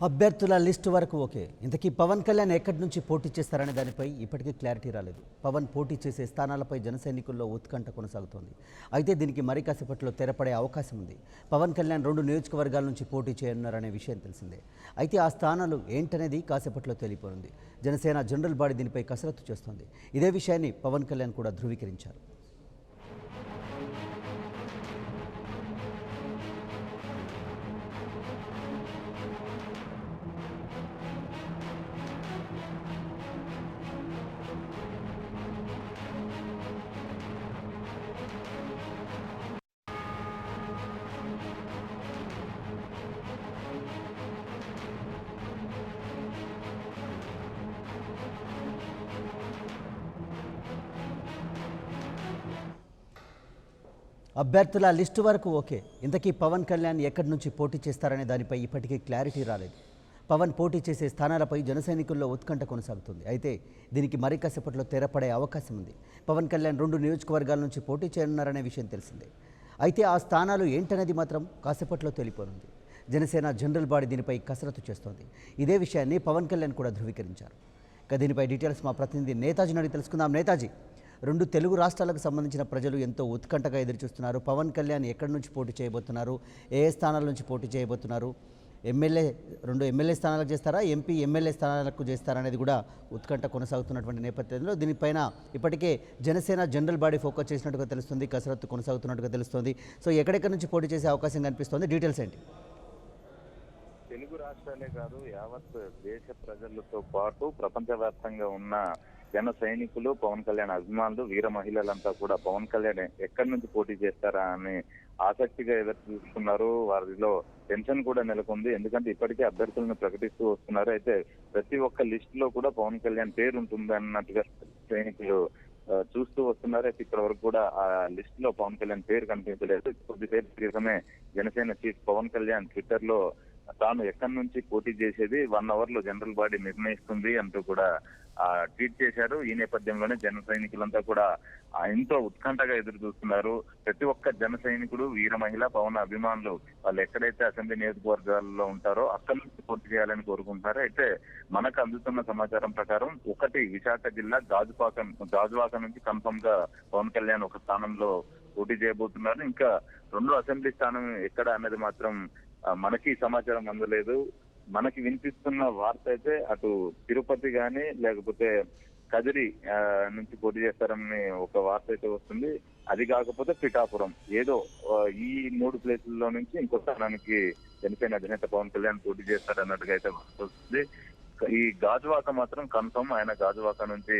అభ్యర్థుల లిస్టు వరకు ఓకే. ఇంతకీ పవన్ కళ్యాణ్ ఎక్కడి నుంచి పోటీ చేస్తారనే దానిపై ఇప్పటికీ క్లారిటీ రాలేదు. పవన్ పోటీ చేసే స్థానాలపై జన సైనికుల్లో ఉత్కంఠ కొనసాగుతోంది. అయితే దీనికి మరి కాసేపట్లో తెరపడే అవకాశం ఉంది. పవన్ కళ్యాణ్ 2 నియోజకవర్గాల నుంచి పోటీ చేయనున్నారనే విషయం తెలిసిందే. అయితే ఆ స్థానాలు ఏంటనేది కాసేపట్లో తెలియపోనుంది. జనసేన జనరల్ బాడీ దీనిపై కసరత్తు చేస్తోంది. ఇదే విషయాన్ని పవన్ కళ్యాణ్ కూడా ధృవీకరించారు. అభ్యర్థుల లిస్టు వరకు ఓకే. ఇంతకీ పవన్ కళ్యాణ్ ఎక్కడి నుంచి పోటీ చేస్తారనే దానిపై ఇప్పటికీ క్లారిటీ రాలేదు. పవన్ పోటీ చేసే స్థానాలపై జన సైనికుల్లో ఉత్కంఠ కొనసాగుతుంది. అయితే దీనికి మరి కాసేపట్లో తెరపడే అవకాశం ఉంది. పవన్ కళ్యాణ్ 2 నియోజకవర్గాల నుంచి పోటీ చేయనున్నారనే విషయం తెలిసిందే. అయితే ఆ స్థానాలు ఏంటనేది మాత్రం కాసేపట్లో తెలియపోనుంది. జనసేన జనరల్ బాడీ దీనిపై కసరత్తు చేస్తోంది. ఇదే విషయాన్ని పవన్ కళ్యాణ్ కూడా ధృవీకరించారు. ఇక దీనిపై డీటెయిల్స్ మా ప్రతినిధి నేతాజీని అడిగి తెలుసుకుందాం. నేతాజీ, 2 తెలుగు రాష్ట్రాలకు సంబంధించిన ప్రజలు ఎంతో ఉత్కంఠగా ఎదురుచూస్తున్నారు. పవన్ కళ్యాణ్ ఎక్కడి నుంచి పోటీ చేయబోతున్నారు, ఏ స్థానాల నుంచి పోటీ చేయబోతున్నారు, 2 ఎమ్మెల్యే స్థానాలకు చేస్తారా, ఎంపీ ఎమ్మెల్యే స్థానాలకు చేస్తారా అనేది కూడా ఉత్కంఠ కొనసాగుతున్నటువంటి నేపథ్యంలో దీనిపైన ఇప్పటికే జనసేన జనరల్ బాడీ ఫోకస్ చేసినట్టుగా తెలుస్తుంది, కసరత్తు కొనసాగుతున్నట్టుగా తెలుస్తుంది. సో ఎక్కడెక్కడి నుంచి పోటీ చేసే అవకాశం కనిపిస్తుంది, డీటెయిల్స్ ఏంటి? తెలుగు రాష్ట్రాలే కాదు, యావత్ దేశ ప్రజలతో పాటు ప్రపంచవ్యాప్తంగా ఉన్న జన సైనికులు, పవన్ కళ్యాణ్ అభిమానులు, వీర మహిళలంతా కూడా పవన్ కళ్యాణ్ ఎక్కడి నుంచి పోటీ చేస్తారా అని ఆసక్తిగా ఎదురు చూస్తున్నారు. వారిలో టెన్షన్ కూడా నెలకొంది. ఎందుకంటే ఇప్పటికే అభ్యర్థులను ప్రకటిస్తూ వస్తున్నారు. అయితే ప్రతి ఒక్క లిస్ట్ లో కూడా పవన్ కళ్యాణ్ పేరు ఉంటుంది అన్నట్టుగా సైనికులు చూస్తూ వస్తున్నారు. అయితే ఇప్పటి వరకు కూడా ఆ లిస్ట్ లో పవన్ కళ్యాణ్ పేరు కనిపించలేదు. కొద్దిసేపు క్రితమే జనసేన చీఫ్ పవన్ కళ్యాణ్ ట్విట్టర్ లో తాను ఎక్కడి నుంచి పోటీ చేసేది 1 అవర్ లో జనరల్ బాడీ నిర్ణయిస్తుంది అంటూ కూడా ట్వీట్ చేశారు. ఈ నేపథ్యంలోనే జన సైనికులంతా కూడా ఎంతో ఉత్కంఠగా ఎదురు చూస్తున్నారు. ప్రతి ఒక్క జన సైనికుడు, వీర మహిళ, పవన్ అభిమానులు వాళ్ళు ఎక్కడైతే అసెంబ్లీ నియోజకవర్గాల్లో ఉంటారో అక్కడి నుంచి పోటీ చేయాలని కోరుకుంటున్నారు. అయితే మనకు అందుతున్న సమాచారం ప్రకారం విశాఖ జిల్లా గాజువాక నుంచి కన్ఫర్మ్ గా పవన్ కళ్యాణ్ ఒక స్థానంలో పోటీ చేయబోతున్నారు. ఇంకా 2 అసెంబ్లీ స్థానం ఎక్కడ అన్నది మాత్రం మనకి సమాచారం అందలేదు. మనకి వినిపిస్తున్న వార్త అయితే అటు తిరుపతి గాని లేకపోతే కదిరి నుంచి పోటీ చేస్తారని ఒక వార్త అయితే వస్తుంది. అది కాకపోతే పిఠాపురం, ఏదో ఈ 3 ప్లేసుల్లో నుంచి ఇంకో స్థానానికి జనసేన అధినేత పవన్ కళ్యాణ్ పోటీ చేస్తారన్నట్టుగా అయితే వస్తుంది. ఈ గాజువాక మాత్రం కన్ఫర్మ్, ఆయన గాజువాక నుంచి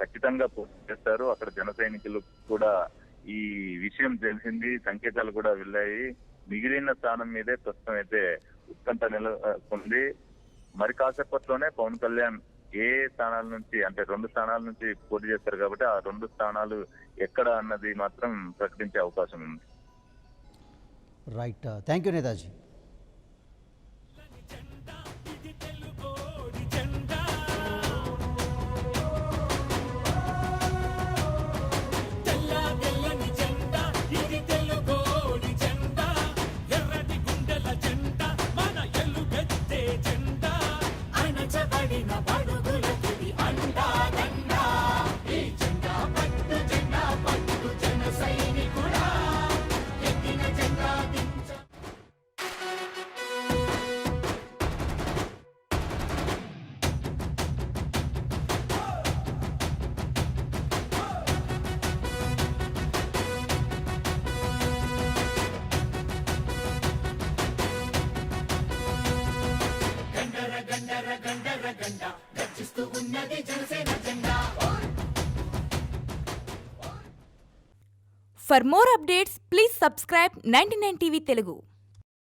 ఖచ్చితంగా పోటీ చేస్తారు. అక్కడ జన సైనికులు కూడా ఈ విషయం తెలిసింది, సంకేతాలు కూడా వెళ్ళాయి. మిగిలిన స్థానం మీదే ప్రస్తుతం అయితే ఉత్కంఠ నెలకొంది. మరి కాసేపట్లోనే పవన్ కళ్యాణ్ ఏ స్థానాల నుంచి, అంటే 2 స్థానాల నుంచి పోటీ చేస్తారు కాబట్టి ఆ 2 స్థానాలు ఎక్కడ అన్నది మాత్రం ప్రకటించే అవకాశం ఉంది. Right, thank you Netaji. For more updates, please subscribe 99 TV Telugu.